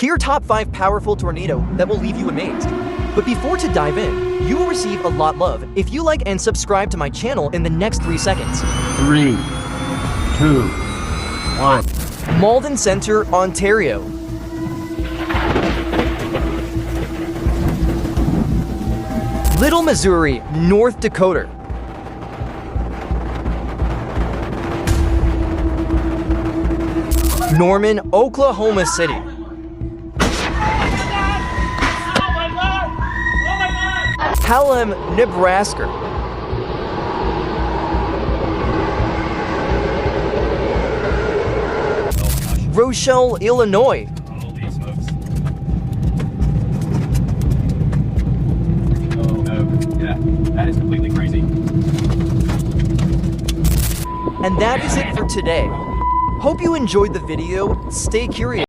Here are top 5 powerful tornado that will leave you amazed. But before to dive in, you will receive a lot love if you like and subscribe to my channel in the next 3 seconds. 3, 2, 1. Malden Center, Ontario. Little Missouri, North Dakota. Norman, Oklahoma City. Hallam, Nebraska. Rochelle, Illinois. Holy smokes. Oh no, yeah, that is completely crazy. And that is it for today. Hope you enjoyed the video. Stay curious.